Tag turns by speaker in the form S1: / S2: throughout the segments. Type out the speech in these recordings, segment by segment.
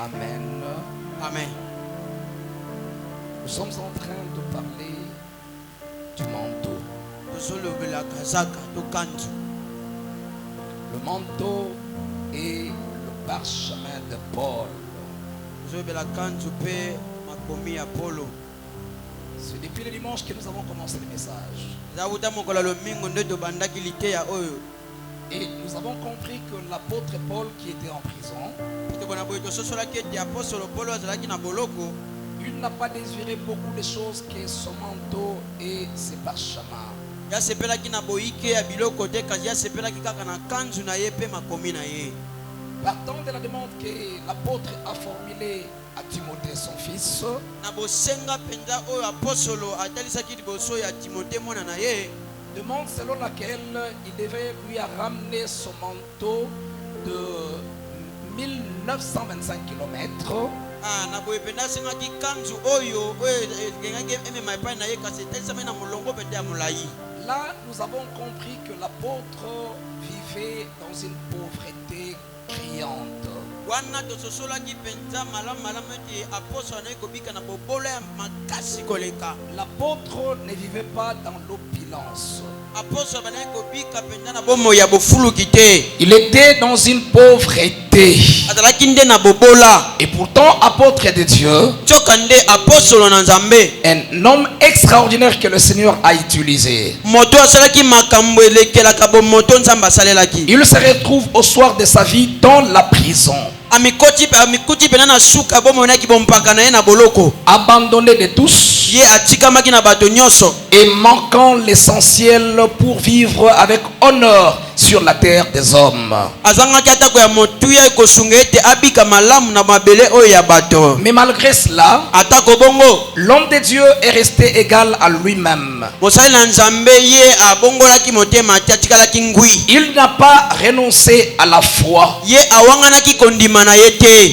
S1: Amen.
S2: Amen.
S1: Nous sommes en train de parler du manteau. Le manteau est le parchemin de Paul. C'est depuis le dimanche que nous avons commencé le message. Et nous avons compris que l'apôtre Paul qui était en prison, il n'a pas désiré beaucoup de choses que son manteau et ses parchemins. Partant de la demande que l'apôtre a formulée à Timothée son fils, demande selon laquelle il devait lui ramener son manteau de 1925 km. Là, nous avons compris que l'apôtre vivait dans une pauvreté criante. L'apôtre ne vivait pas dans l'opulence. Il était dans une pauvreté. Et pourtant, apôtre de Dieu, un homme extraordinaire que le Seigneur a utilisé. Il se retrouve au soir de sa vie dans la prison, abandonné de tous et manquant l'essentiel pour vivre avec honneur sur la terre des hommes. Mais malgré cela, l'homme de Dieu est resté égal à lui-même. Il n'a pas renoncé à la foi.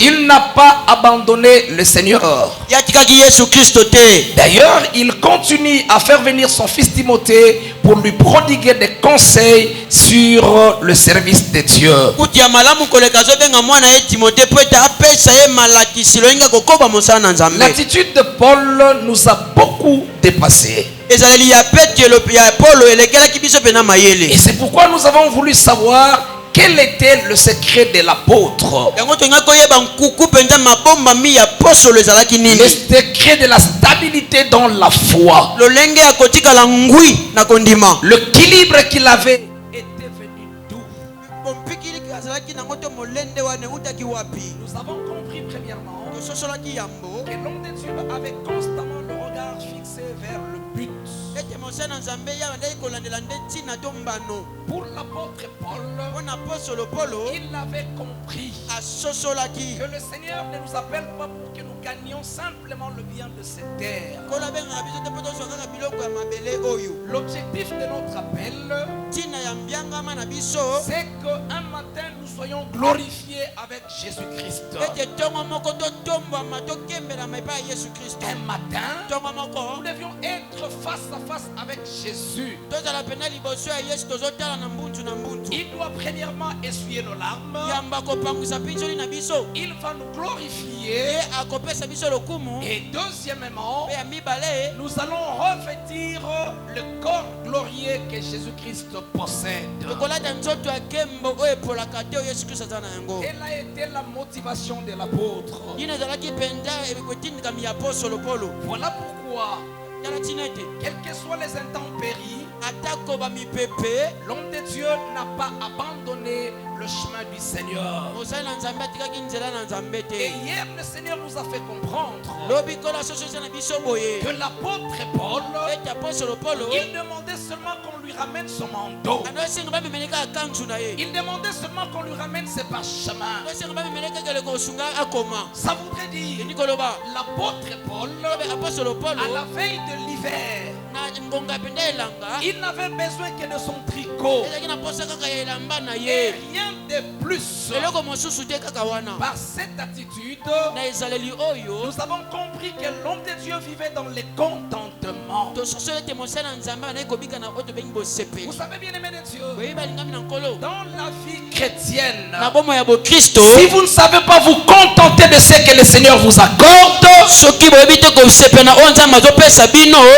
S1: Il n'a pas abandonné le Seigneur. D'ailleurs, il continue à faire venir son fils Timothée pour lui prodiguer des conseils sur le service de Dieu. L'attitude de Paul nous a beaucoup dépassé. Et c'est pourquoi nous avons voulu savoir quel était le secret de l'apôtre. Le secret de la stabilité dans la foi. L'équilibre qu'il avait était venu d'où? Nous avons compris premièrement que l'homme de Dieu avait constamment le regard fixé vers le but. Pour l'apôtre Paul, il avait compris que le Seigneur ne nous appelle pas pour que nous gagnions simplement le bien de cette terre. L'objectif de notre appel, c'est qu'un matin nous soyons glorifiés avec Jésus-Christ. Un matin, nous devions être face à face avec Jésus. Il doit premièrement essuyer nos larmes. Il va nous glorifier. Et deuxièmement, nous allons revêtir le corps glorieux que Jésus-Christ possède. Quelle a été la motivation de l'apôtre? Voilà pourquoi, quelles que soient les intempéries, l'homme de Dieu n'a pas abandonné le chemin du Seigneur. Et hier, le Seigneur nous a fait comprendre que l'apôtre Paul, il demandait seulement qu'on lui ramène son manteau. Il demandait seulement qu'on lui ramène ses parchemins. Ça voudrait dire l'apôtre Paul, à la veille de l'hiver, Il n'avait besoin que de son tricot et rien de plus. Par cette attitude, nous avons compris que l'homme de Dieu vivait dans le contentement. Vous savez, bien aimé de Dieu, dans la vie chrétienne, si vous ne savez pas vous contenter de ce que le Seigneur vous accorde,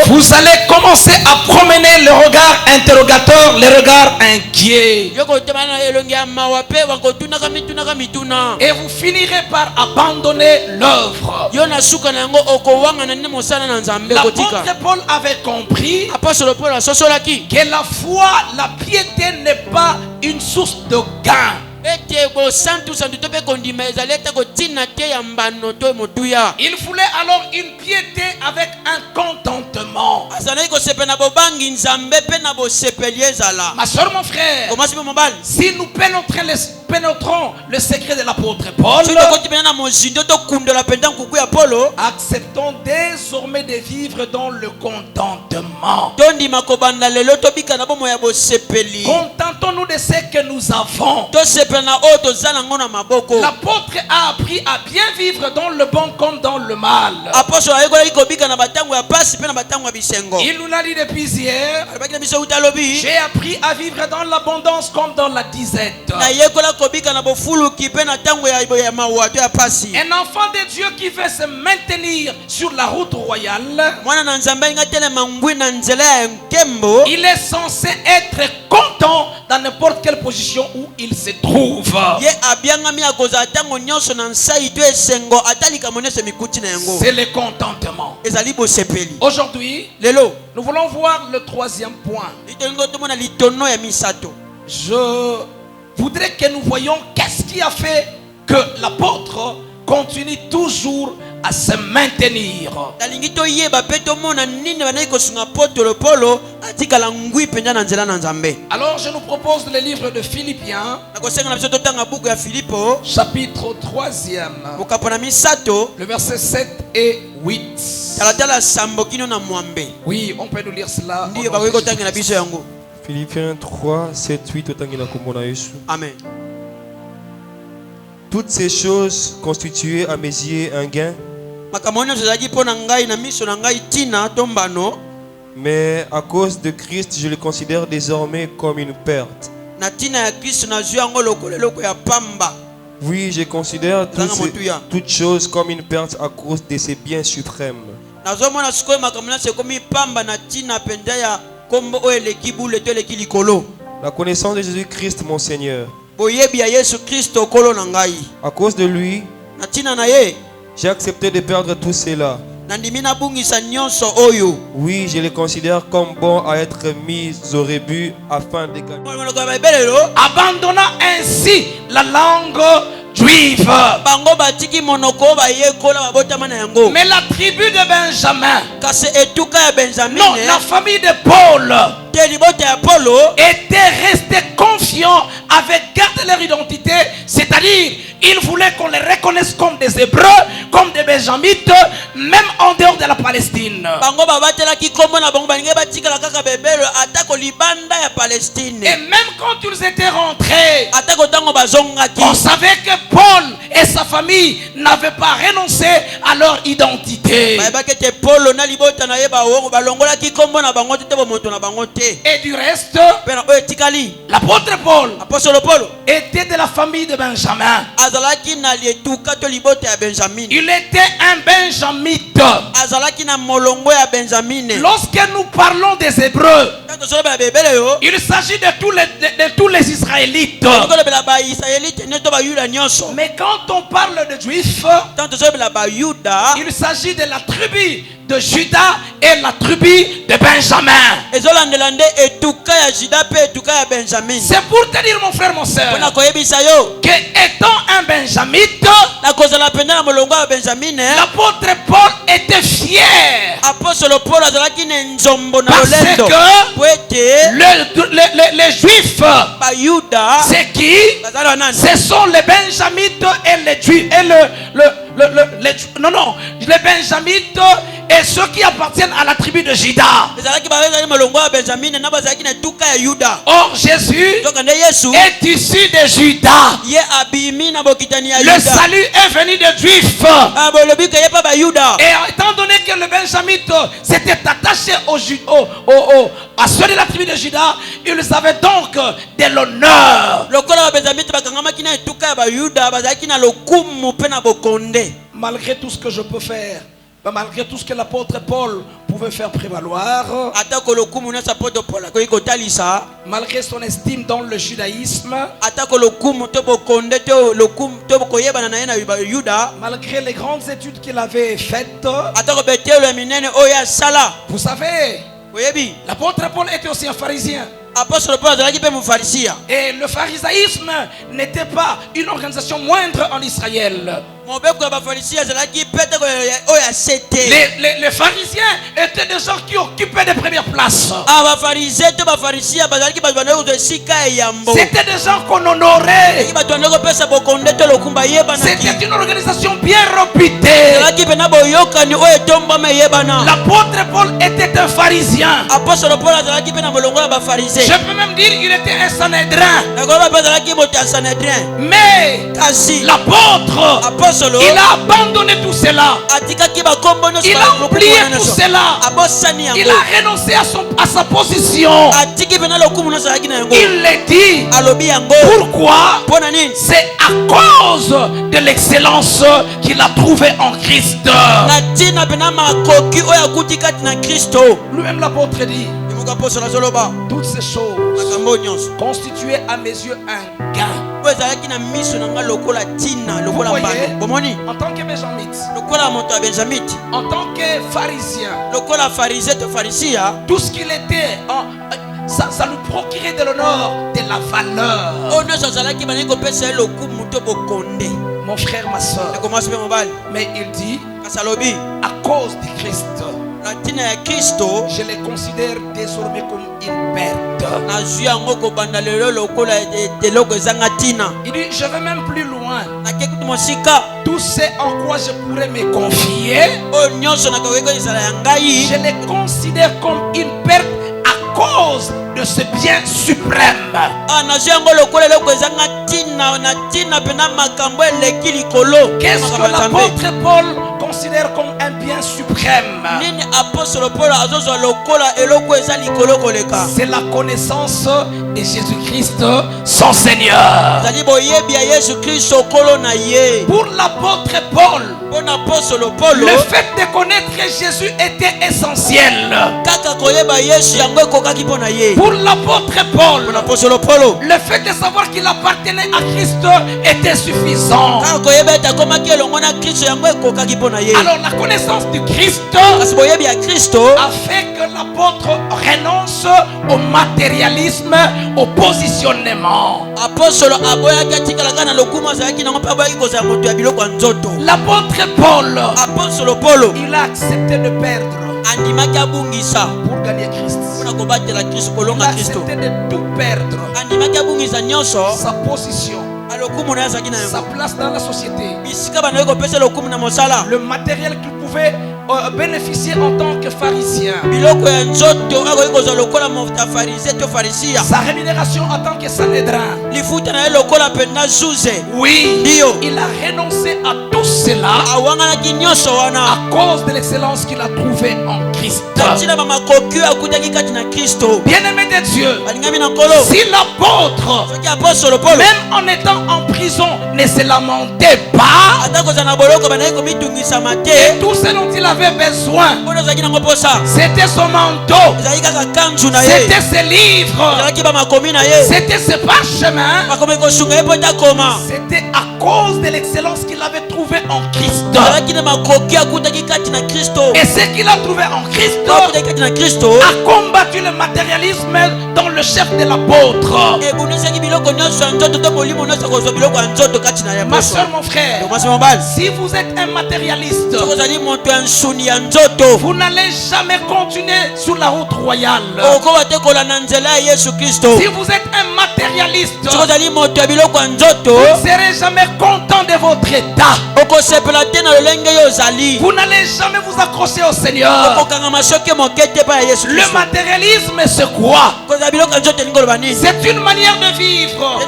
S1: vous allez commencer à promener le regard interrogateur, le regard inquiet. Et vous finirez par abandonner l'œuvre. L'apôtre Paul avait compris que la foi, la piété n'est pas une source de gain. Il voulait alors une piété avec un contentement. Ma soeur, mon frère, si nous pénétrons le secret de l'apôtre Paul, acceptons désormais de vivre dans le contentement. Contentons-nous de ce que nous avons. L'apôtre a appris à bien vivre dans le bon comme dans le mal. Il nous l'a dit depuis hier. J'ai appris à vivre dans l'abondance comme dans la disette. Un enfant de Dieu qui veut se maintenir sur la route royale, il est censé être content dans n'importe quelle position où il se trouve. C'est le contentement. Aujourd'hui, nous voulons voir le troisième point. Je voudrais que nous voyions qu'est-ce qui a fait que l'apôtre continue toujours à se maintenir. Alors je nous propose le livre de Philippiens, chapitre 3e, le verset 7 et 8. Oui, on peut nous lire cela.
S2: Philippiens 3, 7, 8. Amen. Toutes ces choses constituaient à mes yeux un gain, mais à cause de Christ, je le considère désormais comme une perte. Oui, je considère toutes choses comme une perte à cause de ses biens suprêmes. La connaissance de Jésus-Christ mon Seigneur. À cause de lui, j'ai accepté de perdre tout cela. Oui, je les considère comme bon à être mis au rebut afin de gagner.
S1: Abandonnant ainsi la langue juive, mais la tribu de Benjamin, non, la famille de Paul, était resté confiant avec garde leur identité, c'est-à-dire ils voulaient qu'on les reconnaisse comme des Hébreux, comme des Benjamites, même en dehors de la Palestine. Et même quand ils étaient rentrés, on savait que Paul et sa famille n'avaient pas renoncé à leur identité. Et du reste, l'apôtre Paul était de la famille de Benjamin. Il était un benjamite. Lorsque nous parlons des Hébreux, il s'agit de tous les Israélites. Mais quand on parle de Juifs, il s'agit de la tribu de Judas et la tribu de Benjamin. C'est pour te dire, mon frère, mon soeur, que étant un benjamite, l'apôtre Paul était fier. Parce que les Juifs, c'est qui? Ce sont les benjamites et les Juifs. Les benjamites et ceux qui appartiennent à la tribu de Juda. Or Jésus est issu de Juda. Le salut est venu des Juifs. Et étant donné que le benjamite s'était attaché à ceux de la tribu de Juda, ils avaient donc de l'honneur. Malgré tout ce que je peux faire, malgré tout ce que l'apôtre Paul pouvait faire prévaloir, malgré son estime dans le judaïsme, malgré les grandes études qu'il avait faites, vous savez, l'apôtre Paul était aussi un pharisien. Et le pharisaïsme n'était pas une organisation moindre en Israël. Les pharisiens étaient des gens qui occupaient des premières places. C'était des gens qu'on honorait. C'était une organisation bien réputée. L'apôtre Paul était un pharisien. Je peux même dire qu'il était un Sanhédrin. Mais l'apôtre, il a abandonné tout cela. Il a oublié tout cela. Il a renoncé à sa position. Il l'a dit. Pourquoi? C'est à cause de l'excellence qu'il a trouvée en Christ. Lui-même l'apôtre dit, toutes ces choses constituaient à mes yeux un gain. Vous voyez, en tant que benjamite, en tant que pharisien, tout ce qu'il était, ça nous procurait de l'honneur, de la valeur. Mon frère, ma soeur. Mais il dit, à cause du Christ, je les considère désormais comme une perte. Il dit, je vais même plus loin. Tout ce en quoi je pourrais me confier, je les considère comme une perte à cause de ce bien suprême. Qu'est-ce que l'apôtre Paul considère comme un bien suprême? C'est la connaissance de Jésus-Christ, son Seigneur. Pour l'apôtre Paul, le fait de connaître Jésus était essentiel. Pour l'apôtre Paul, le fait de savoir qu'il appartenait à Christ était suffisant. Alors la connaissance du Christ a fait que l'apôtre renonce au matérialisme, au positionnement. L'apôtre Paul, il a accepté de perdre pour gagner Christ. Il a accepté de tout perdre. Sa position, sa place dans la société, le matériel qu'il pouvait bénéficier en tant que pharisien, sa rémunération en tant que Sanhédrin. Oui, il a renoncé à tout cela à cause de l'excellence qu'il a trouvée en Christ. Bien-aimé de Dieu, si l'apôtre, même en étant en prison, ne se lamentait pas, et tout ce dont il avait besoin, c'était son manteau, c'était ses livres, c'était ses parchemins, c'était à cause de l'excellence qu'il avait trouvé en Christ. Et ce qu'il a trouvé en Christ a combattu le matérialisme dans le chef de l'apôtre. Ma soeur, mon frère, si vous êtes un matérialiste, vous n'allez jamais continuer sur la route royale. Si vous êtes un matérialiste, vous ne serez jamais content de votre état. Vous n'allez jamais vous accrocher au Seigneur. Le matérialisme, c'est quoi? C'est une manière de vivre,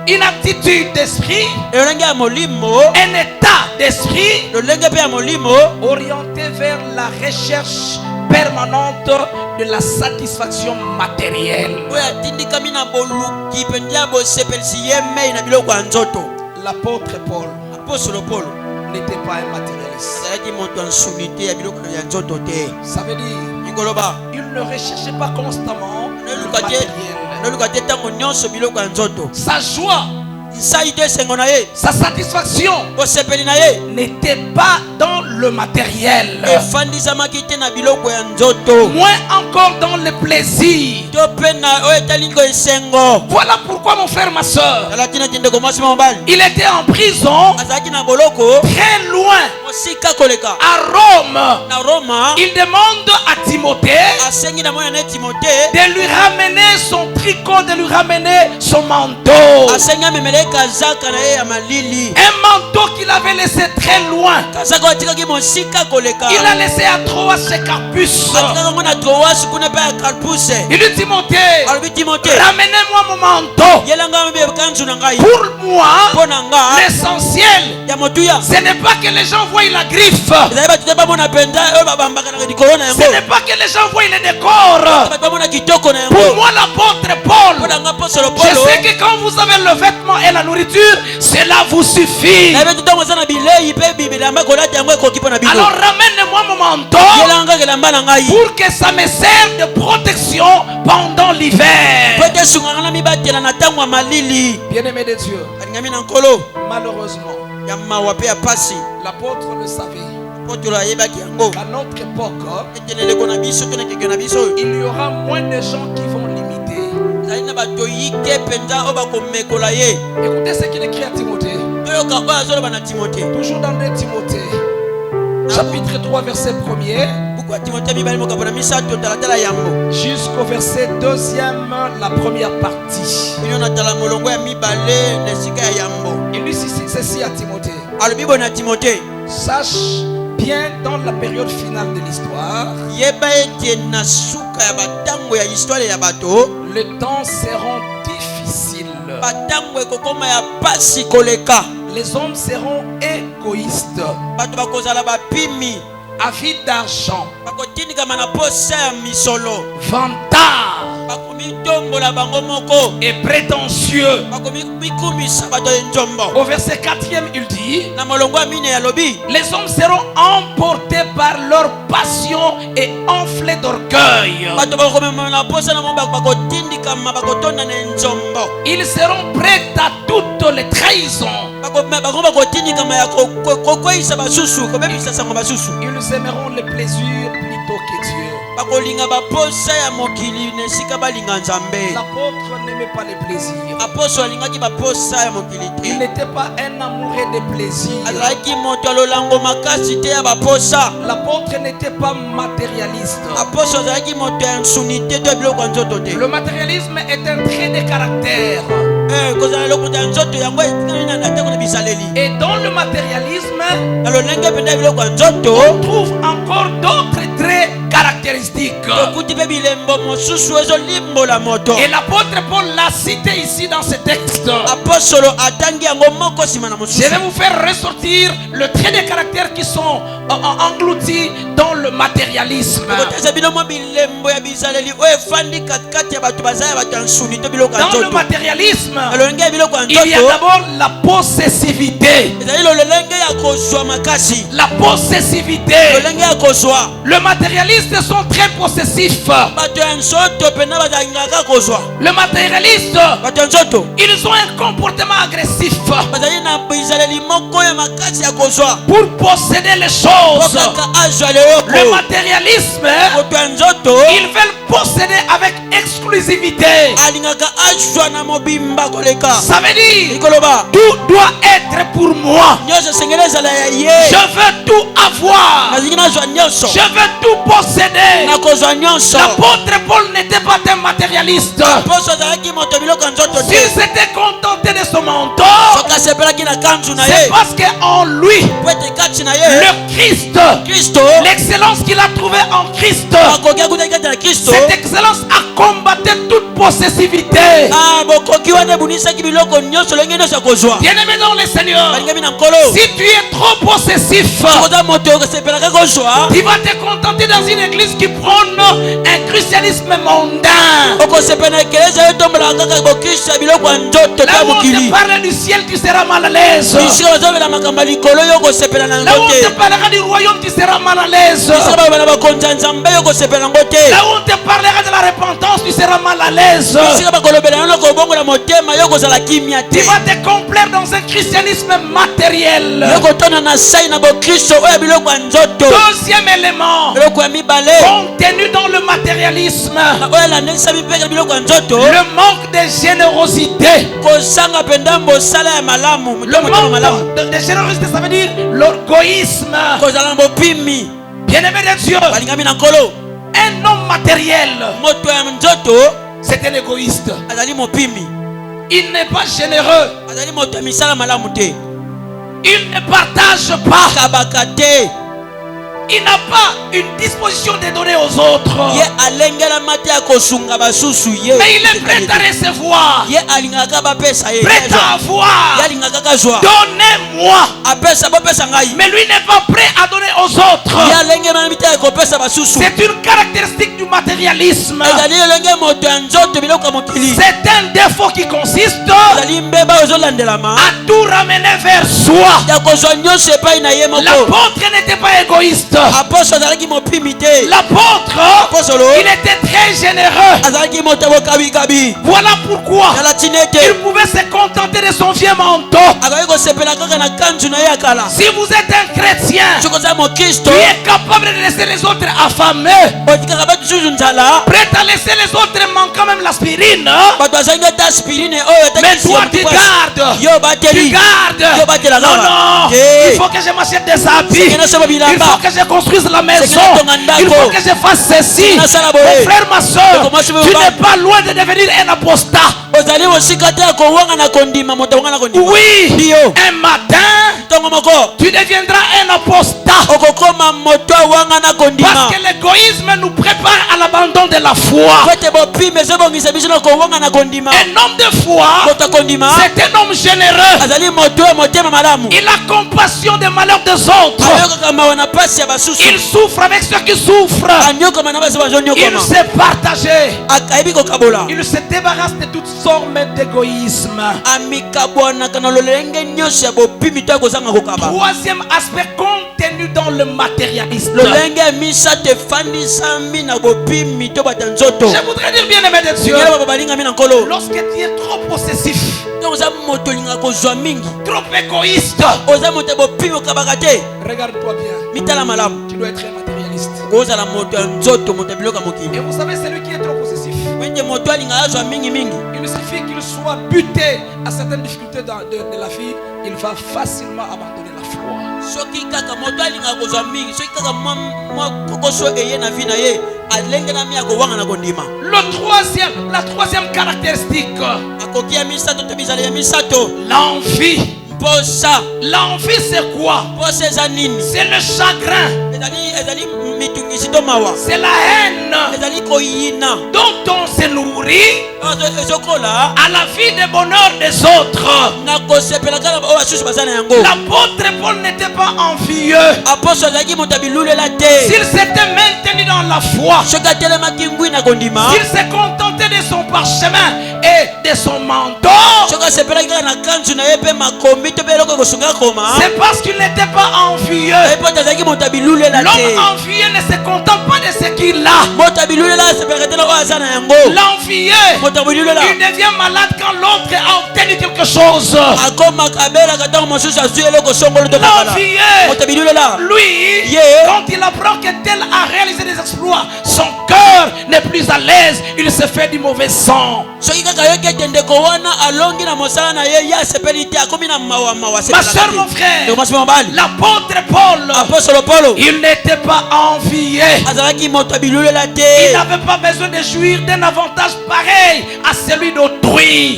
S1: une attitude d'esprit, un état d'esprit orienté vers la recherche permanente de la satisfaction matérielle. L'apôtre Paul n'était pas un matérialiste. Ça veut dire il ne recherchait pas constamment le matériel. Sa joie, sa satisfaction n'était pas dans le matériel, moins encore dans le plaisir. Voilà pourquoi, mon frère, ma soeur, il était en prison très loin, à Rome. Il demande à Timothée de lui ramener son tricot, de lui ramener son manteau. Un manteau qu'il avait laissé très loin. Il a laissé à Troas chez Carpus. Il dit Timothée, ramenez-moi mon manteau. Pour moi, l'essentiel, ce n'est pas que les gens voient la griffe. Ce n'est pas que les gens voient le décor. Pour moi, l'apôtre Paul, je sais que quand vous avez le vêtement et la nourriture, cela vous suffit. Alors ramène-moi mon manteau pour que ça me serve de protection pendant l'hiver. Bien-aimé de Dieu, malheureusement, l'apôtre le savait. À notre époque, il y aura moins de gens qui vont l'imiter. Écoutez ce qu'il écrit à Timothée. Toujours dans 2 Timothée, chapitre 3, verset 1er, jusqu'au verset 2e, la première partie. Il lui dit ceci à Timothée. Sache bien dans la période finale de l'histoire, les temps seront difficiles. Les hommes seront égoïstes, avides d'argent, vantards et prétentieux. Au verset 4e, il dit: les hommes seront emportés par leur passion et enflés d'orgueil. Ils seront prêts à toutes les trahisons. Ils aimeront les plaisirs plutôt que Dieu. L'apôtre n'aimait pas les plaisirs. Il n'était pas un amoureux des plaisirs. L'apôtre n'était pas matérialiste. Le matérialisme est un trait de caractère. Et dans le matérialisme, on trouve encore d'autres traits caractéristiques. Et l'apôtre Paul l'a cité ici dans ce texte. Je vais vous faire ressortir le trait de caractère qui sont engloutis dans le matérialisme. Dans le matérialisme, il y a d'abord la possessivité. La possessivité. Le matérialiste sont très possessifs. Le matérialiste, ils ont un comportement agressif pour posséder les choses. Le matérialisme, ils veulent posséder avec exclusivité. Ça veut dire tout doit être pour moi. Je veux tout avoir. Je veux tout posséder. L'apôtre Paul n'était pas un matérialiste. S'il s'était contenté de son manteau, c'est parce qu'en lui, le Christ, l'excellence qu'il a trouvée en Christ, cette excellence a combattu toute possessivité. Bien-aimé dans le Seigneur, si tu es trop possessif, tu vas te contenter dans une église qui prône un christianisme mondain. Là où on te parle du ciel, tu seras mal à l'aise. Là où on te parlera du royaume, tu seras mal à l'aise. Là où on te parlera de la repentance, tu seras mal à l'aise. Tu vas te complaire dans un christianisme matériel. Deuxième élément, contenu dans le matérialisme, le manque de générosité. Le manque de générosité, ça veut dire l'orgueillisme. Bien-aimé de Dieu, un homme matériel, c'est un égoïste. Il n'est pas généreux. Il ne partage pas. Il n'a pas une disposition de donner aux autres. Mais il est prêt à recevoir. Prêt à avoir. Donnez-moi. Mais lui n'est pas prêt à donner aux autres. C'est une caractéristique du matérialisme. C'est un défaut qui consiste à tout ramener vers soi. L'apôtre n'était pas égoïste. L'apôtre, il était très généreux. Voilà pourquoi il pouvait se contenter de son vieux manteau. Si vous êtes un chrétien qui est capable de laisser les autres affamés, prêt à laisser les autres manquant même l'aspirine, mais toi tu gardes. Non, il faut que je m'achète des habits. Il faut que je construise la maison. Il faut que je fasse ceci. Mon frère, ma soeur, tu n'es pas loin de devenir un apostat. Oui, un matin tu deviendras un apostat. Parce que l'égoïsme nous prépare à l'abandon de la foi. Un homme de foi, c'est un homme généreux. Il a compassion des malheurs des autres. Il souffre avec ceux qui souffrent. Il sait partager. Il se débarrasse de toutes formes d'égoïsme. Troisième aspect contenu dans le matérialisme. Je voudrais dire, bien-aimé de Dieu, lorsque tu es trop possessif, trop égoïste, regarde-toi bien. Tu dois être un matérialiste. Et vous savez, celui qui est trop possessif, il suffit qu'il soit buté à certaines difficultés de la vie, il va facilement abandonner la foi. La troisième caractéristique, l'envie. L'envie, c'est quoi? C'est le chagrin. C'est la haine dont on se nourrit à la vie de bonheur des autres. L'apôtre Paul n'était pas envieux. S'il s'était maintenu dans la foi, s'il se contentait de son parchemin et de son manteau, c'est parce qu'il n'était pas envieux. L'homme envieux L'envieux ne se contente pas de ce qu'il a. L'envieux, il devient malade quand l'autre a obtenu quelque chose. L'envieux, lui, quand il apprend que tel a réalisé des exploits, son cœur n'est plus à l'aise, il se fait du mauvais sang. Ma soeur, mon frère, l'apôtre Paul, il n'était pas envié. Il n'avait pas besoin de jouir d'un avantage pareil à celui d'autrui.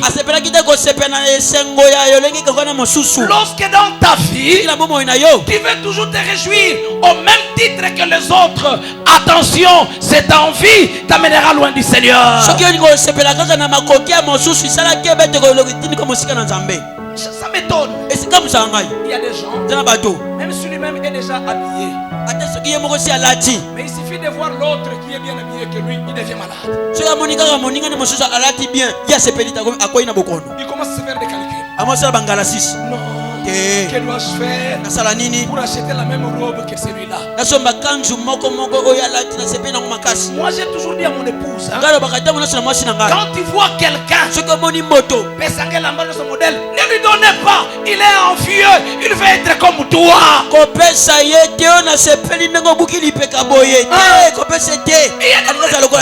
S1: Lorsque dans ta vie, tu veux toujours te réjouir au même titre que les autres, attention, cette envie t'amènera loin du Seigneur. Ça m'étonne. Il y a des gens, même si lui-même est déjà habillé, mais il suffit de voir l'autre qui est bien habillé que lui, il devient malade. Il commence à se faire des calculs. Non. Que dois-je faire pour acheter la même robe que celui-là? Moi j'ai toujours dit à mon épouse, quand tu vois quelqu'un pesange la de son modèle, ne lui donnez pas, il est envieux, il veut être comme toi.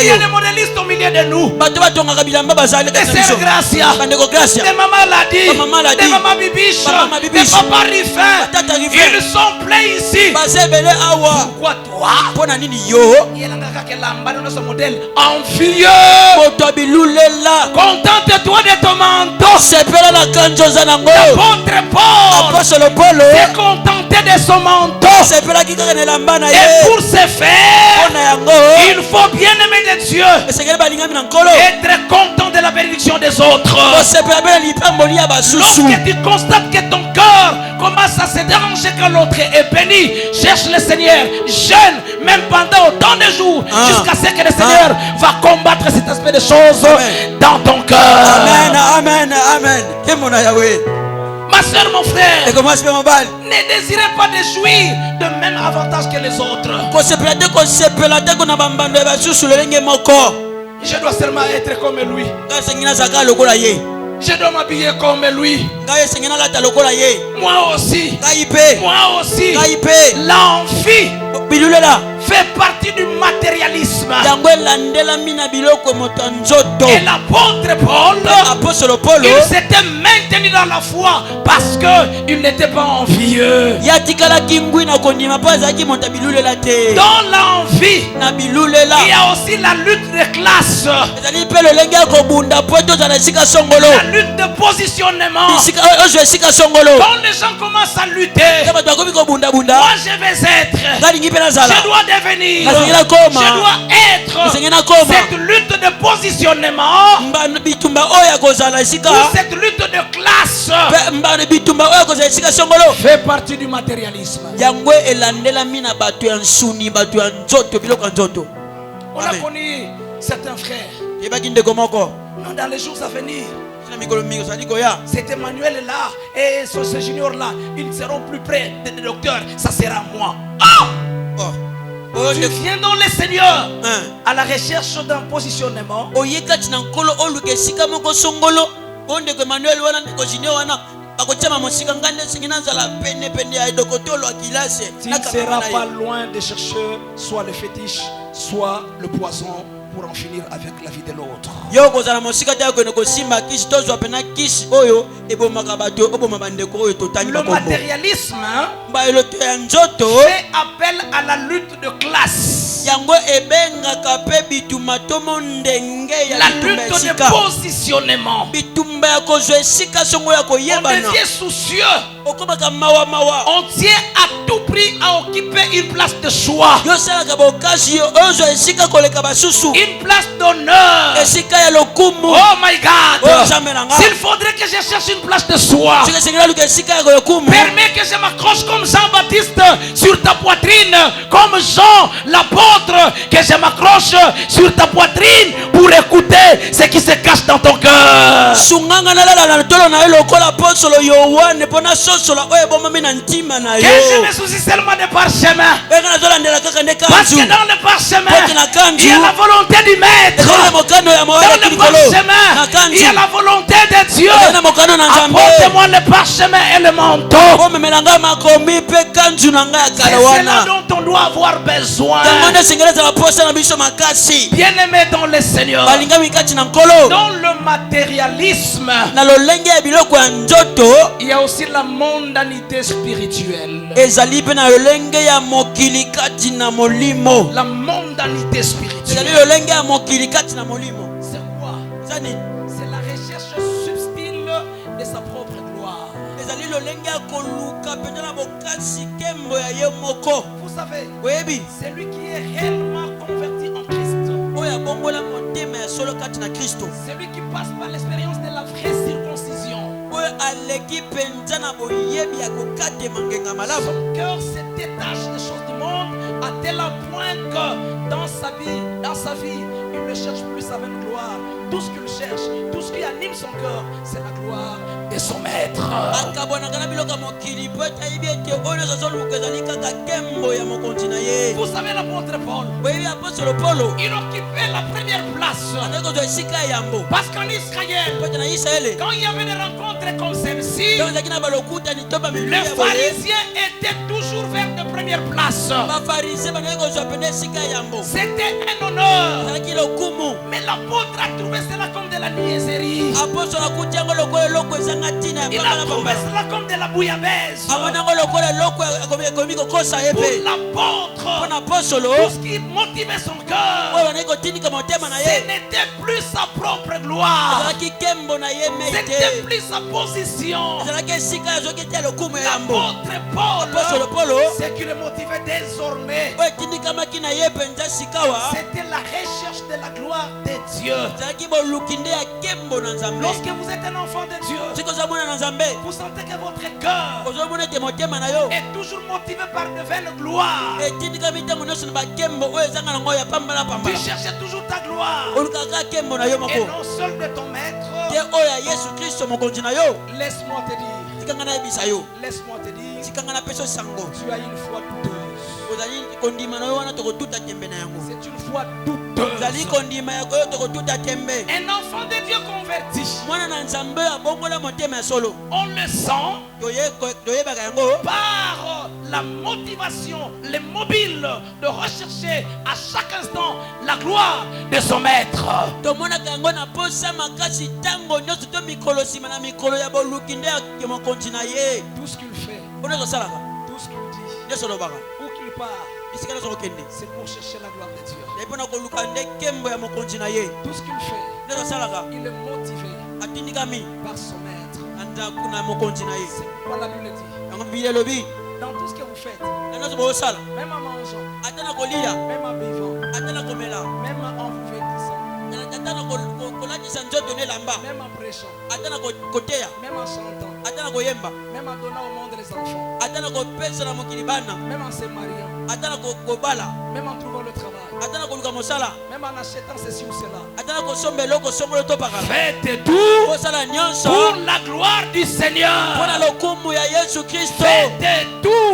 S1: Il y a des modélistes au milieu de nous, des sœurs Gracia, des mamans Ladi, des mamans Bibiche, des papas Riffin, ils sont pleins ici. Pourquoi toi? Il y a un modèle envieux. Contente-toi de ton manteau. L'apôtre Paul s'est contenté de son manteau. Et pour ce faire, il faut bien aimer Dieu, être content de la bénédiction des autres. Lorsque tu constates que ton cœur commence à se déranger quand l'autre est béni, cherche le Seigneur, jeûne même pendant autant de jours, jusqu'à ce que le Seigneur va combattre cet aspect de choses dans ton cœur. Amen, amen, amen. Ma soeur, mon frère, ne désirez pas de jouir de même avantage que les autres. Je dois seulement être comme lui. Je dois m'habiller comme lui. Moi aussi. L'envie fait partie du matérialisme. Et l'apôtre Paul, il s'était maintenu dans la foi parce qu'il n'était pas envieux. Dans l'envie, il y a aussi la lutte de classe, la lutte de positionnement. Quand les gens commencent à lutter, moi je vais être, je dois devenir, je dois être. Cette lutte de positionnement ou cette lutte de classe fait partie du matérialisme. On a connu certains frères dans les jours à venir. Cet Emmanuel là et ce junior là, ils ne seront plus près des docteurs, ça sera moi. Tu viens dans le Seigneur à la recherche d'un positionnement. Tu ne seras pas loin de chercher soit le fétiche, soit le poison pour en finir avec la vie de l'autre. Le matérialisme fait appel à la lutte de classe, la lutte de positionnement. On devient soucieux, on tient à tout prix à occuper une place de choix, une place d'honneur. Oh my God, s'il faudrait que je cherche une place de choix, permets que je m'accroche comme Jean-Baptiste sur ta poitrine, comme Jean l'apôtre, que je m'accroche sur ta poitrine pour écouter ce qui se cache dans ton cœur. Que je me soucie seulement des parchemins. Parce que dans le parchemin, il y a la volonté du maître. Dans le parchemin, il y a la volonté de Dieu. Apportez-moi le parchemin et le manteau. C'est cela dont on doit avoir besoin. Bien-aimé dans le Seigneur, dans le matérialisme, il y a aussi la mondanité spirituelle. La mondanité spirituelle. C'est quoi? C'est la recherche subtile de sa propre gloire. Vous savez, celui qui est réellement converti en Christ, celui qui passe par l'expérience de la vraie circoncision, son cœur se détache des choses du monde à tel point que dans sa vie, il ne cherche plus sa vaine gloire. Tout ce qu'il cherche, tout ce qui anime son cœur, c'est la gloire de son maître. Vous savez, l'apôtre Paul, il occupait la première place. Parce qu'en Israël, quand il y avait des rencontres comme celle-ci, les pharisiens étaient toujours vers de première place. C'était un honneur. Mais l'apôtre a trouvé cela comme de la niaiserie. Il a trouvé cela comme de la bouillabaisse. Pour l'apôtre, tout ce qui motivait son cœur, ce n'était plus sa propre gloire. C'était plus sa position. L'apôtre Paul, ce qui le motivait désormais, c'était la recherche de la gloire de Dieu. Lorsque vous êtes un enfant de Dieu, vous sentez que votre cœur est toujours motivé par de vaines gloires. Tu cherches toujours ta gloire et non seul de ton maître. Laisse-moi te dire, laisse-moi te dire, tu as une foi douteuse. C'est une foi douteuse. Un enfant de Dieu converti, on le sent par la motivation, le mobile de rechercher à chaque instant la gloire de son maître. Tout ce qu'il fait, tout ce qu'il dit, où qu'il part, c'est pour chercher la gloire de Dieu. Tout ce qu'il fait, il est motivé par son maître. C'est pourquoi la Bible dit, dans tout ce que vous faites, même en mangeant, même en buvant, même en vous vêtissant, même en prêchant, même en chantant, même en donnant au monde les enfants, même en se mariant, même en trouvant le travail, même en achetant ceci ou cela, faites tout pour la gloire du Seigneur. Faites tout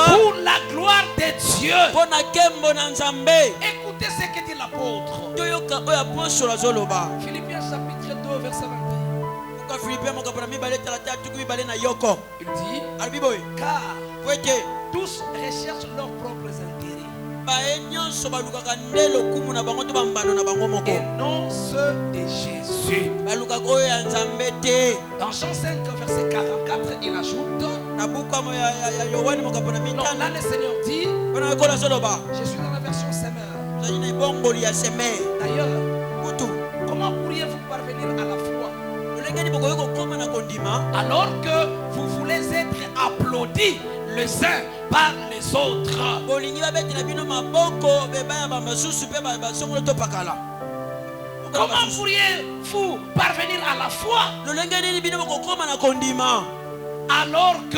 S1: pour la gloire de Dieu. Écoutez ce que dit l'apôtre. Philippiens chapitre 2 verset 21. Il dit, car tous recherchent leurs propres intérêts et non ceux de Jésus. Dans Jean 5 verset 44, il ajoute, non, là le Seigneur dit, je suis dans la version Semeur. D'ailleurs, comment pourriez-vous parvenir à la foi alors que vous voulez être applaudis les uns par les autres? Comment pourriez-vous parvenir à la foi Alors que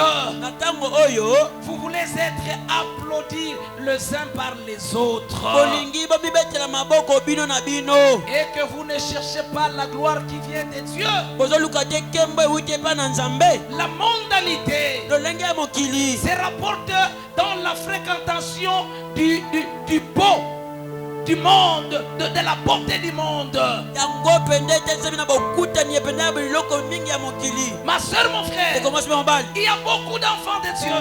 S1: vous voulez être applaudis les uns par les autres et que vous ne cherchez pas la gloire qui vient de Dieu, la mondialité se rapporte dans la fréquentation du beau du monde, de la beauté du monde. Ma soeur, mon frère, il y a beaucoup d'enfants de Dieu.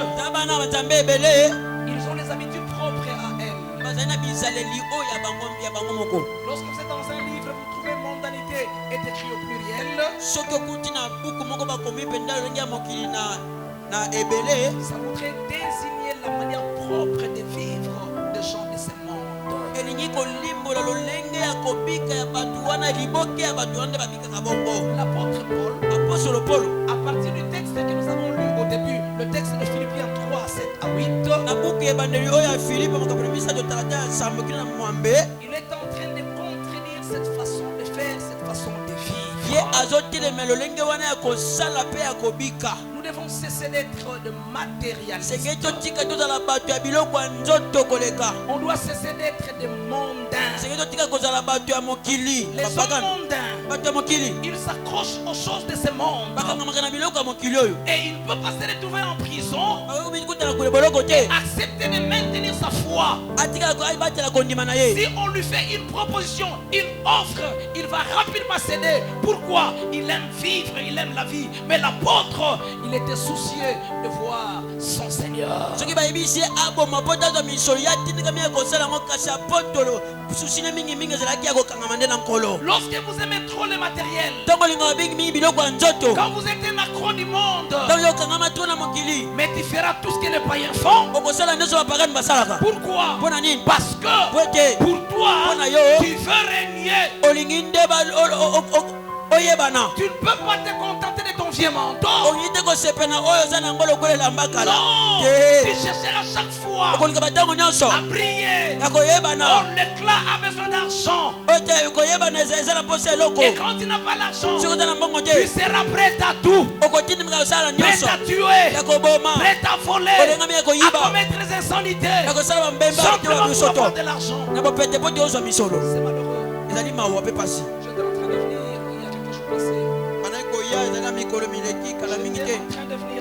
S1: Ils ont les habitudes propres à elles. Lorsque vous êtes dans un livre, vous trouvez mondanité est écrit au pluriel. Ça voudrait désigner la manière propre de vivre des gens de ce monde. L'apôtre Paul, à partir du texte que nous avons lu au début, le texte de Philippiens 3, 7 à 8, il est en train de contredire cette façon de faire, cette façon de vivre. Nous devons cesser d'être de matérialistes. On doit cesser d'être des mondains. Les hommes mondains, ils s'accrochent aux choses de ce monde. Et il ne peut pas se retrouver en prison et accepter de maintenir sa foi. Si on lui fait une proposition, une offre, il va rapidement céder. Pourquoi? Il aime vivre, il aime la vie. Mais l'apôtre, il était soucieux de voir son Seigneur. Lorsque vous aimez trop le matériel, quand vous êtes un accro du monde, mais tu feras tout ce que les païens font. Pourquoi? Parce que pour toi, tu veux régner. Tu ne peux pas te contenter de ton vieux manteau. Non, tu chercheras chaque fois à briller. Oh, l'éclat a besoin d'argent. Et quand tu n'as pas l'argent, tu seras prêt à tout. Prêt à tuer, prêt à voler, à commettre les insanités, simplement pour avoir de l'argent. C'est malheureux. Je suis en train de venir.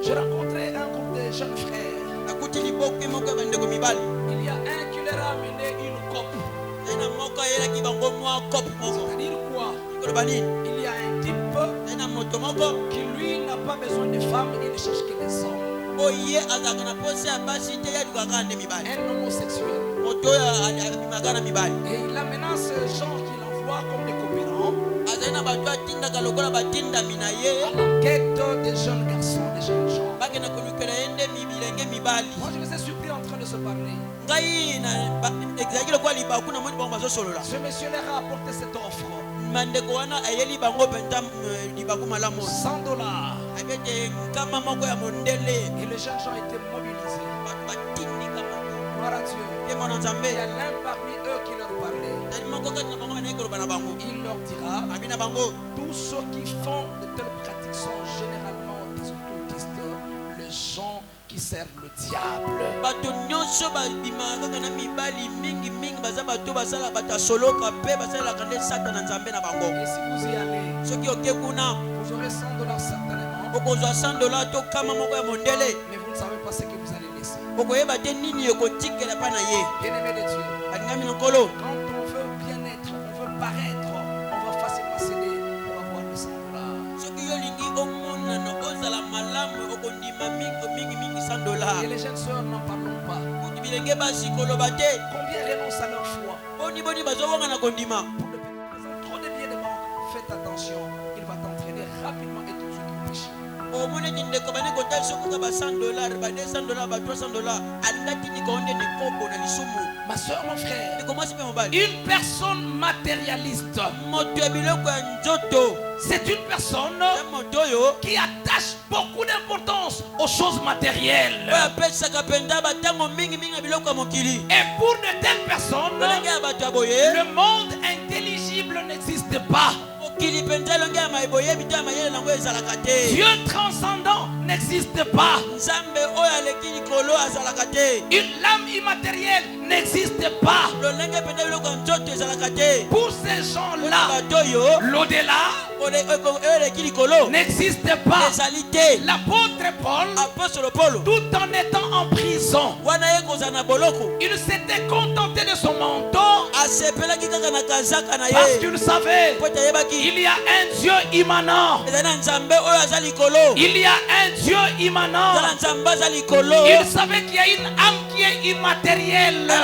S1: J'ai rencontré un groupe de jeunes frères. Il y a un qui leur a amené une coupe. C'est-à-dire quoi? Il y a un type qui lui n'a pas besoin de femmes, il ne cherche que des hommes. Un homosexuel. Et il amène ces gens qu'il envoie comme des copérants à l'enquête des jeunes garçons, des jeunes gens. Moi je me suis surpris en train de se parler. Ce monsieur leur a apporté cette offre. $100. Et les jeunes gens étaient mobilisés. Gloire à Dieu. Il y a l'un parmi eux qui leur parlait. Il leur dira, tous ceux qui font de telles pratiques sont généralement des occultistes, les gens qui servent le diable. Et si vous y allez, vous aurez $100 certainement. Mais vous ne savez pas ce que vous allez laisser. Bien-aimé de Dieu, quand on veut bien être, on veut paraître, on va facilement céder pour avoir le $100. Et les jeunes sœurs n'en parlons pas. Combien renoncent à leur foi? Pour ne pas présenter trop de billets de banque, faites attention, il va t'entraîner rapidement et tout de suite au péché. Ma soeur, mon frère, une personne matérialiste, c'est une personne qui attache beaucoup d'importance aux choses matérielles. Et pour de telles personnes, le monde intelligible n'existe pas. Dieu transcendant n'existe pas. Une lame immatérielle n'existe pas. Pour ces gens-là, l'au-delà n'existe pas. L'apôtre Paul, tout en étant en prison, il s'était contenté de son manteau parce qu'il savait il y a un Dieu immanent. Il y a un Dieu immanent. Il savait qu'il y a une âme qui est immatérielle. Je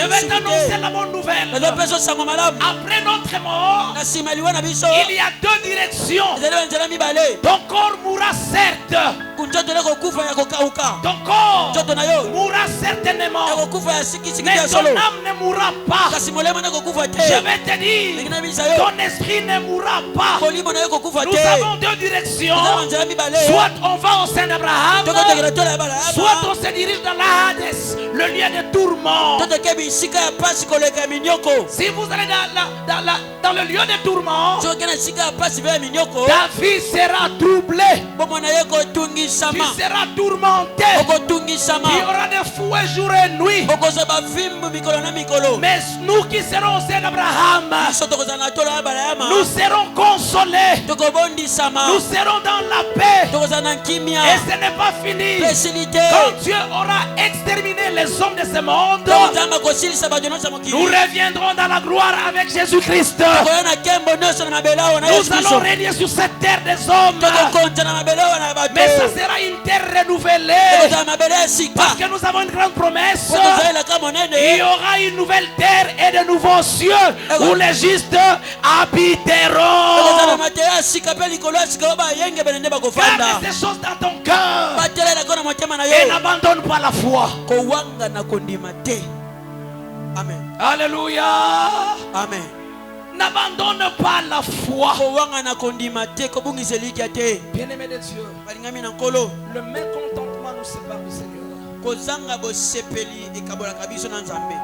S1: vais t'annoncer la bonne nouvelle. Après notre mort, il y a deux directions. Ton corps mourra certes. Ton corps mourra certainement. Mais ton âme ne mourra pas. Je vais te dire, ton esprit ne mourra pas. Nous avons deux directions. Soit on va au sein d'Abraham, soit on se dirige dans la Hades, le lieu de tourment. Si vous allez dans le lieu de tourment, ta vie sera troublée. Tu seras tourmenté. Il y aura des fouets jour et nuit. Mais nous qui serons au sein d'Abraham, nous serons consolés. Nous serons dans la paix. Et ce n'est pas fini. Quand Dieu aura exterminé les hommes de ce monde, nous reviendrons dans la gloire avec Jésus-Christ. Nous allons régner sur cette terre des hommes. Mais ça sera une terre renouvelée. Parce que nous avons une grande promesse. Il y aura une nouvelle terre et de nouveaux cieux où les justes habiteront. Garde ces choses dans ton cœur et n'abandonne pas la foi.
S2: Amen.
S1: Alléluia.
S2: Amen.
S1: N'abandonne pas la foi. Bien-aimé de Dieu, le mécontentement nous sépare du Seigneur.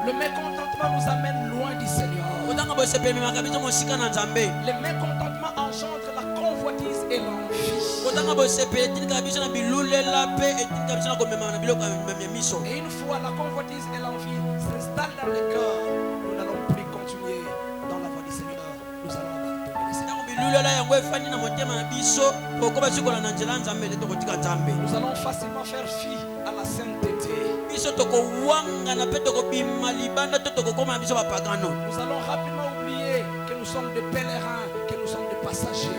S1: Le mécontentement nous amène loin du Seigneur. Le mécontentement engendre la convoitise et l'envie. Et une fois la convoitise et l'envie s'installent dans le cœur, nous n'allons plus continuer dans la voie du Seigneur. Nous allons abandonner le Seigneur. Nous allons facilement faire fi à la sainteté. Nous allons rapidement oublier que nous sommes des pèlerins, que nous sommes des passagers.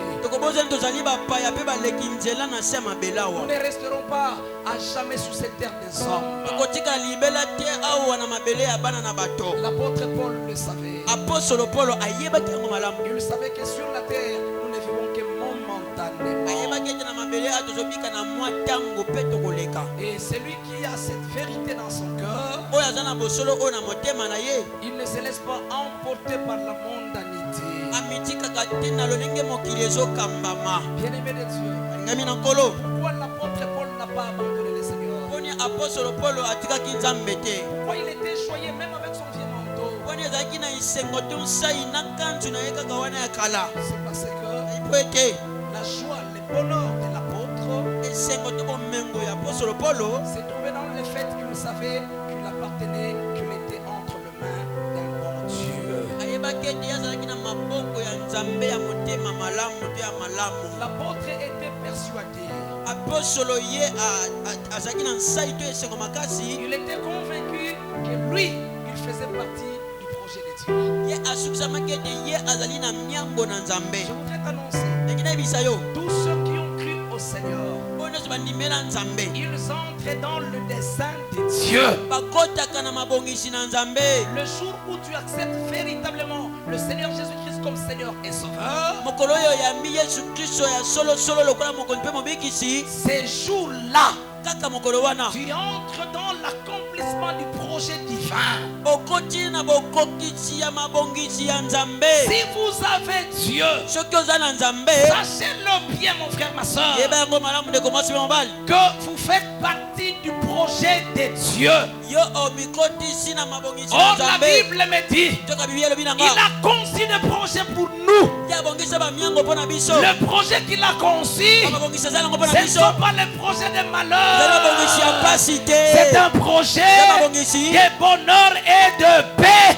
S1: Nous ne resterons pas à jamais sur cette terre des hommes. L'apôtre Paul le savait. Il savait que sur la terre, nous ne vivons que momentanément. Et celui qui a cette vérité dans son cœur, il ne se laisse pas emporter par la mondanité. Bien-aimé de Dieu, pourquoi l'apôtre Paul n'a pas abandonné le Seigneur? Pourquoi il était choyé même avec son vieux manteau? C'est parce que la joie, le bonheur de l'apôtre s'est trouvé dans le fait qu'il savait qu'il appartenait, qu'il était entre les mains d'un bon Dieu. L'apôtre était persuadé. Il était convaincu que lui, il faisait partie du projet de Dieu. Je voudrais t'annoncer, tous ceux qui ont cru au Seigneur, ils entrent dans le dessein de Dieu. Le jour où tu acceptes véritablement le Seigneur Jésus-Christ comme Seigneur et Sauveur, ces jours-là, tu entres dans l'accomplissement du projet divin. Si vous avez Dieu, sachez-le bien, mon frère, ma soeur, que vous faites partie du projet projet de Dieu. Oh, la Bible me dit, il a conçu des projets pour nous. Le projet qu'il a conçu, ce ne sont pas les projets de malheur. C'est un projet de bonheur et de paix.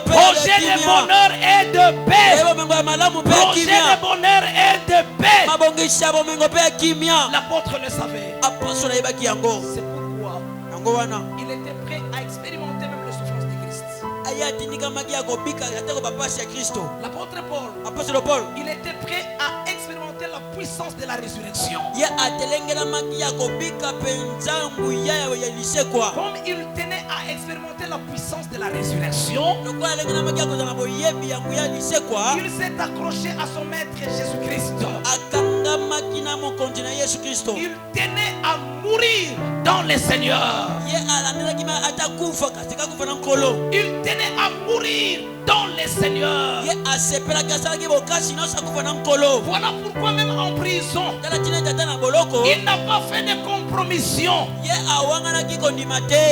S1: Projet de bonheur et de paix. Projet de bonheur et de paix. L'apôtre le savait. C'est pourquoi il était prêt à expérimenter même les souffrances de Christ. L'apôtre Paul, il était prêt à expérimenter la puissance de la résurrection. Comme il tenait à expérimenter la puissance de la résurrection, il s'est accroché à son maître Jésus-Christ. Il tenait à mourir dans le Seigneur. Il tenait à mourir dans le Seigneur. Voilà pourquoi même en prison, il n'a pas fait de compromission.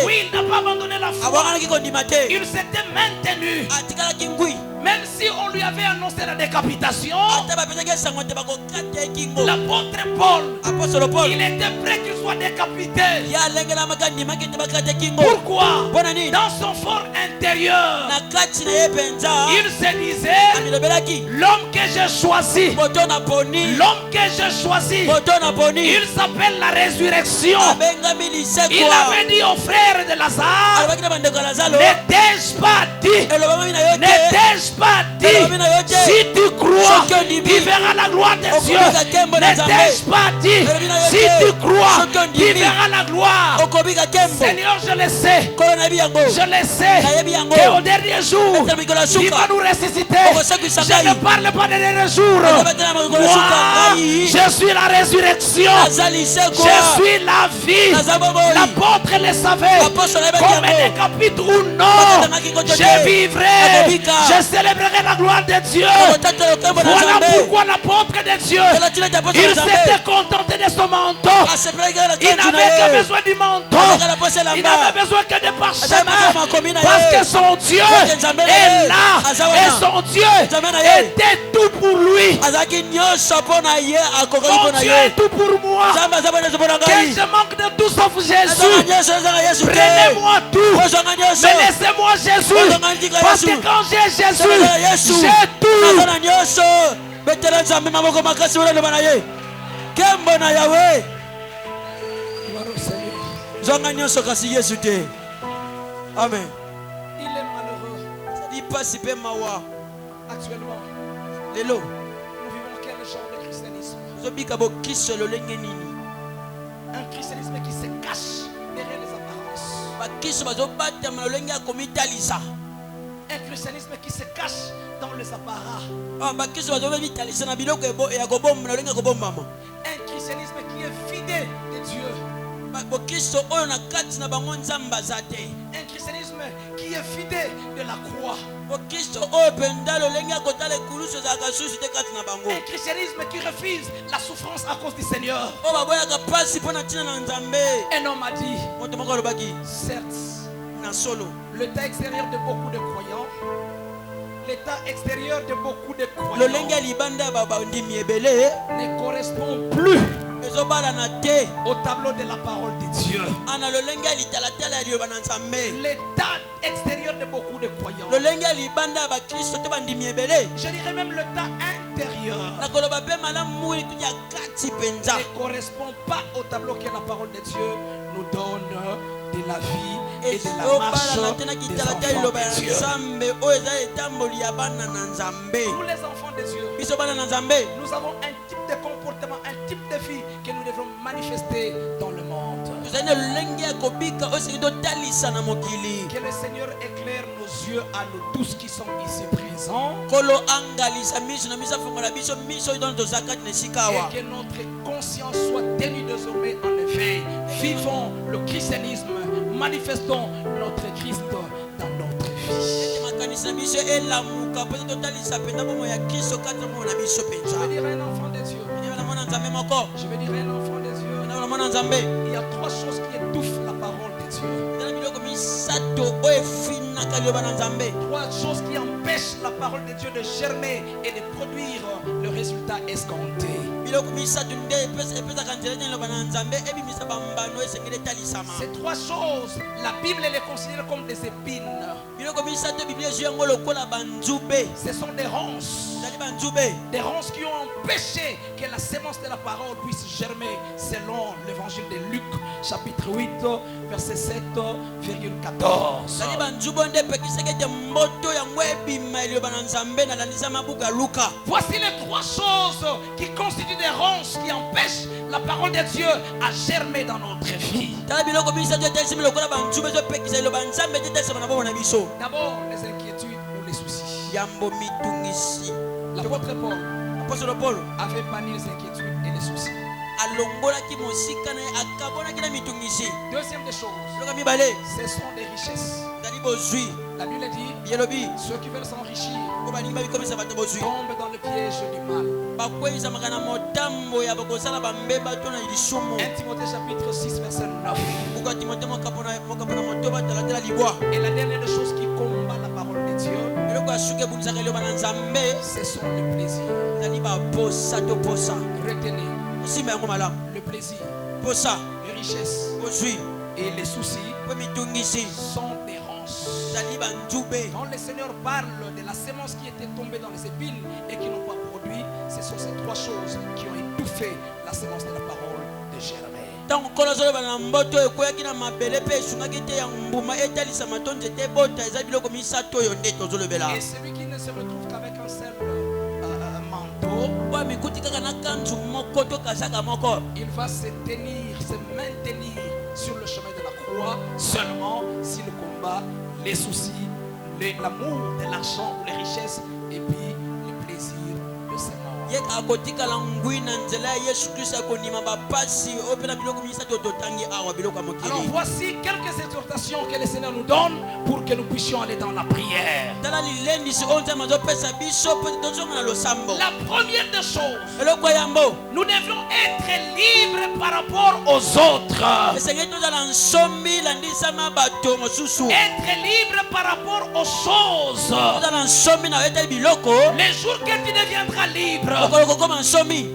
S1: Oui, il n'a pas abandonné la foi. Il s'était maintenu. Même si on lui avait annoncé la décapitation, l'apôtre Paul, il était prêt qu'il soit décapité. Pourquoi? Dans son fort intérieur, il se disait, l'homme que j'ai choisi, l'homme que j'ai choisi, il s'appelle la résurrection. Il avait dit aux frères de Lazare, n'étais-je pas dit, n'étais-je pas dit, si tu crois, tu verras la gloire de Dieu. N'étais-je pas dit, si tu crois, tu verras la gloire. Seigneur, je le sais, qu'au dernier jour, il va nous ressusciter. Je ne parle pas des derniers jours. Moi, je suis la résurrection, je suis la vie. L'apôtre le savait, qu'on me décapite ou non, je vivrai, je célébrerai la gloire de Dieu. Voilà pourquoi l'apôtre de Dieu, il s'était contenté de son manteau. Il n'avait que besoin du manteau. Il n'avait besoin que de parchemin, parce que son Dieu est là et son Dieu était tout pour lui. Mon Dieu est tout pour moi. Que je manque de tout sauf Jésus, prenez-moi tout, mais laissez-moi Jésus, parce que quand j'ai Jésus, j'ai tout.
S2: Amen.
S1: Il est malheureux. Actuellement, nous vivons quel genre de christianisme? Un christianisme qui se cache derrière les apparences. Un christianisme qui se cache dans les apparats. Un christianisme qui est fidèle de Dieu. Un christianisme qui est fidèle de la croix. Un christianisme qui refuse la souffrance à cause du Seigneur. Un homme a dit, certes, l'état extérieur de beaucoup de croyants, l'état extérieur de beaucoup de croyants ne correspond plus au tableau de la parole de Dieu. L'état extérieur de beaucoup de croyants, je dirais même l'état intérieur, ne correspond pas au tableau que la parole de Dieu nous donne de la vie et de la marche des enfants de Dieu. Nous les enfants de Dieu, nous avons un type de comportement, un type de vie que nous devons manifester dans le monde. Que le Seigneur éclaire nos yeux à nous tous qui sommes ici présents, et que notre conscience soit tenue désormais en éveil. Vivons le christianisme, manifestons notre Christ dans notre vie. Je veux dire un enfant de Dieu. Je veux dire un enfant de Dieu. Il y a trois choses qui étouffent la parole de Dieu. Trois choses qui empêchent la parole de Dieu de germer et de produire le résultat escompté. Ces trois choses, la Bible les considère comme des épines. Ce sont des ronces. Des ronces qui ont empêché que la sémence de la parole puisse germer selon l'évangile de Luc, chapitre 8, verset 7,14. Voici les trois choses qui constituent des ronces qui empêchent la parole de Dieu à germer dans notre vie. D'abord, les inquiétudes ou les soucis. L'apôtre Paul avait banni les inquiétudes et les soucis. Deuxième des choses, ce sont des richesses. La Bible dit, ceux qui veulent s'enrichir tombent dans le piège du mal. 1 Timothée chapitre 6 verset 9. Et la dernière des choses qui combat la parole de Dieu, ce sont les plaisirs. Retenez, le plaisir, les richesses et les soucis sont des ronces. Quand le Seigneur parle de la sémence qui était tombée dans les épines et qui n'ont pas produit, ce sont ces trois choses qui ont étouffé la sémence de la parole de Jérémie. Et celui qui ne se retrouve qu'avec un seul manteau, il va se maintenir sur le chemin de la croix seulement s'il combat les soucis, l'amour de l'argent ou les richesses et puis les plaisirs de ce monde. Alors voici quelques exhortations que le Seigneur nous donne pour que nous puissions aller dans la prière. La première des choses, nous devons être libres par rapport aux autres. Être libre par rapport aux choses. Les jours que tu deviendras libre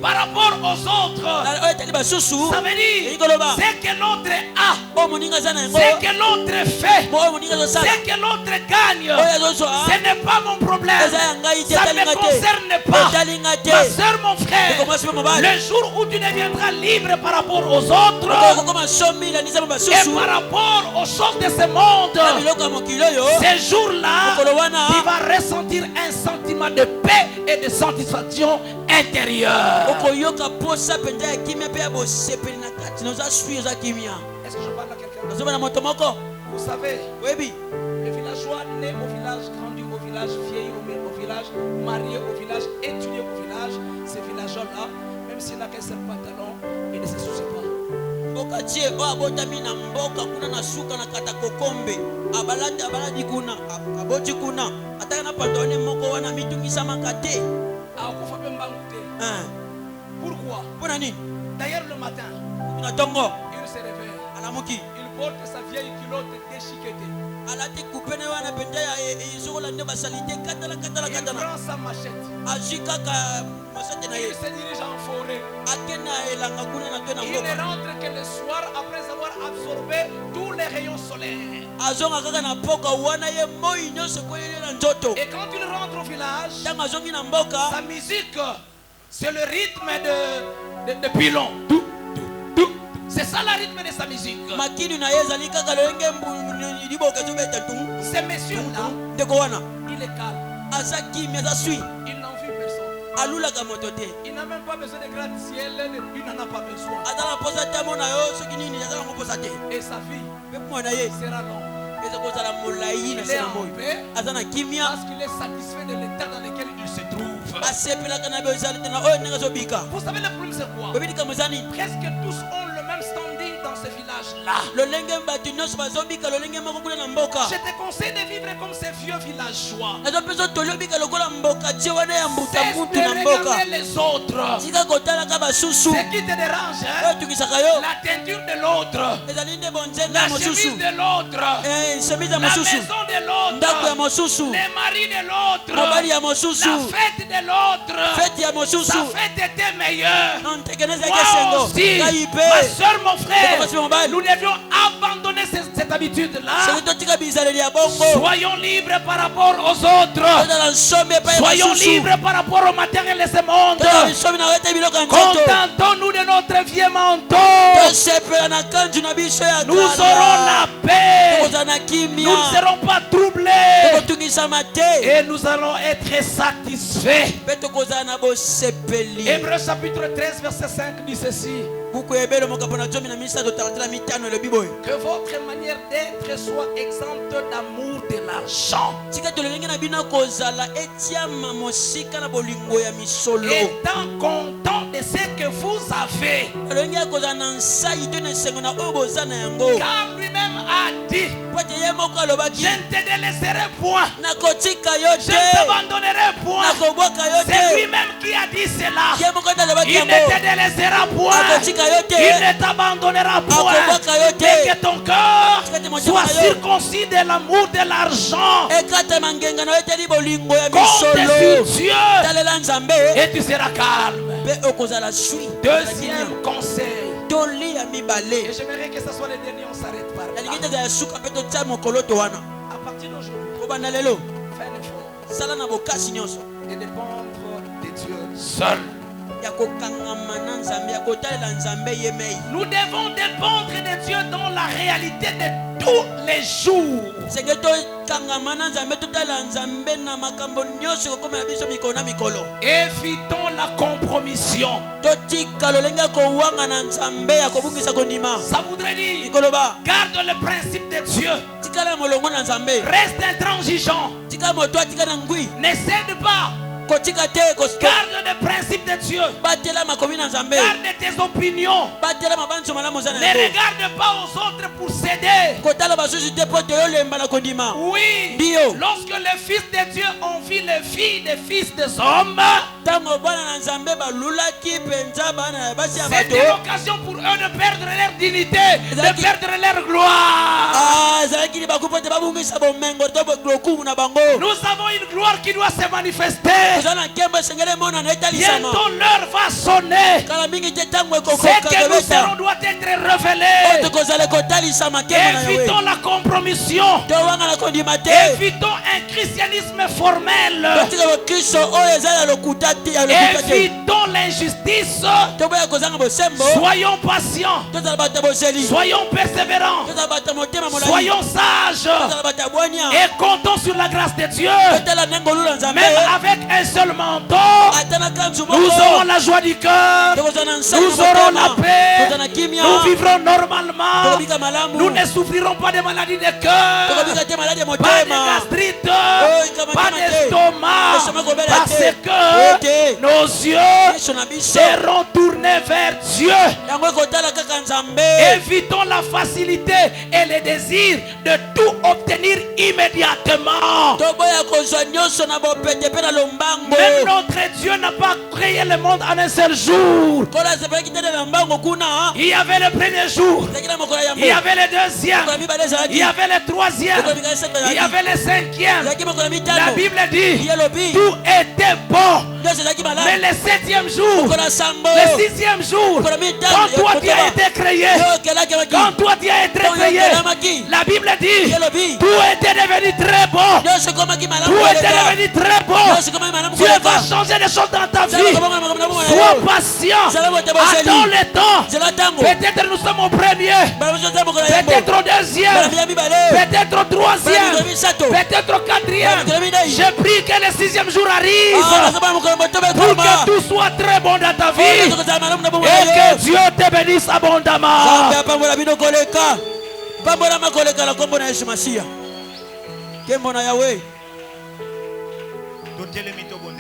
S1: par rapport aux autres, ça veut dire c'est que l'autre a, c'est que l'autre fait, c'est que l'autre gagne. Ce n'est pas mon problème, ça ne me concerne pas. Ma soeur, mon frère, le jour où tu deviendras libre par rapport aux autres et par rapport aux choses de ce monde, ces jours-là, tu vas ressentir un sentiment de paix et de satisfaction intérieure. Est-ce que je parle à quelqu'un? Vous savez, le villageois né au village, grandi au village, vieilli au village, marié au village, étudié au village, ces villageois-là, même s'il n'a qu'un seul pantalon, il ne se soucie pas. Pourquoi? D'ailleurs le matin, il se réveille, il porte sa vieille culotte déchiquetée. Il prend sa machette. Il se dirige en forêt. Il ne rentre que le soir après avoir absorbé tous les rayons solaires. Et quand il rentre au village, sa musique, c'est le rythme de pilon. C'est ça le rythme de sa musique. Ces messieurs-là, il est calme. Il n'en vit personne. Il n'a même pas besoin de gratte-ciel, il n'en a pas besoin. Et sa vie sera longue. Il est en paix parce qu'il est satisfait de l'état dans lequel il se trouve. Vous savez le problème c'est quoi? Presque tous ont le même standing dans ce village-là. Je te conseille de vivre comme ces vieux villageois. Cesse de regarder les autres. Ce qui te dérange, hein? La teinture de l'autre, la chemise de l'autre, la maison de l'autre, les maris de l'autre, la fête de l'autre. Sa fête était meilleure. Moi aussi, ma soeur, mon frère, nous devions abandonner cette habitude-là. Soyons libres par rapport aux autres. Soyons libres par rapport au matériel de ce monde. Contentons-nous de notre vieux manteau. Nous aurons la paix. Nous ne serons pas troublés. Et nous allons être satisfaits. Hébreux chapitre 13 verset 5 dit ceci. Que votre manière d'être soit exempte d'amour de l'argent. Étant content de ce que vous avez. Car lui-même a dit, je ne te délaisserai point. Je ne t'abandonnerai point. C'est lui-même qui a dit cela. Il ne te délaissera point. Il ne t'abandonnera point. Mais que ton cœur soit circoncis de l'amour de l'argent. Compte sur Dieu et tu seras calme. Deuxième conseil. Et j'aimerais que ce soit le dernier, on s'arrête par là. À partir d'aujourd'hui, fais un effort et dépendre de Dieu seul. Nous devons dépendre de Dieu dans la réalité de tous les jours. Évitons la compromission. Ça voudrait dire, garde le principe de Dieu. Reste intransigeant. Ne cède pas. Garde le principe de Dieu. Garde tes opinions. Ne regarde pas aux autres pour céder. Oui, lorsque les fils de Dieu ont vu les filles des fils des hommes, c'était l'occasion pour eux de perdre leur dignité, de perdre leur gloire. Nous avons une gloire qui doit se manifester. Bientôt l'heure va sonner. Ce que nous serons doit être révélé. Évitons la compromission. Évitons un christianisme formel. Évitons l'injustice. Soyons patients. Soyons persévérants. Soyons sages. Et comptons sur la grâce de Dieu. Même avec un seul manteau, nous aurons la joie du cœur, nous aurons la paix, nous vivrons normalement, nous ne souffrirons pas de maladies de cœur, pas de gastrite, pas d'estomac, parce que nos yeux seront tournés vers Dieu. Évitons la facilité et le désir de tout obtenir immédiatement. Même notre Dieu n'a pas créé le monde en un seul jour. Il y avait le premier jour, il y avait le deuxième, il y avait le troisième, il y avait le cinquième. La Bible dit tout était bon. Mais le septième jour, le sixième jour, quand toi tu as été créé, la Bible dit tout était devenu très bon. Tout était devenu très bon. Dieu va changer des choses dans ta vie. Sois patient. Attends le temps. Peut-être nous sommes au premier, peut-être au deuxième, peut-être au troisième, peut-être au quatrième. Je prie que le sixième jour arrive pour que tout soit très bon dans ta vie et que Dieu te bénisse abondamment. Totelemi tobonde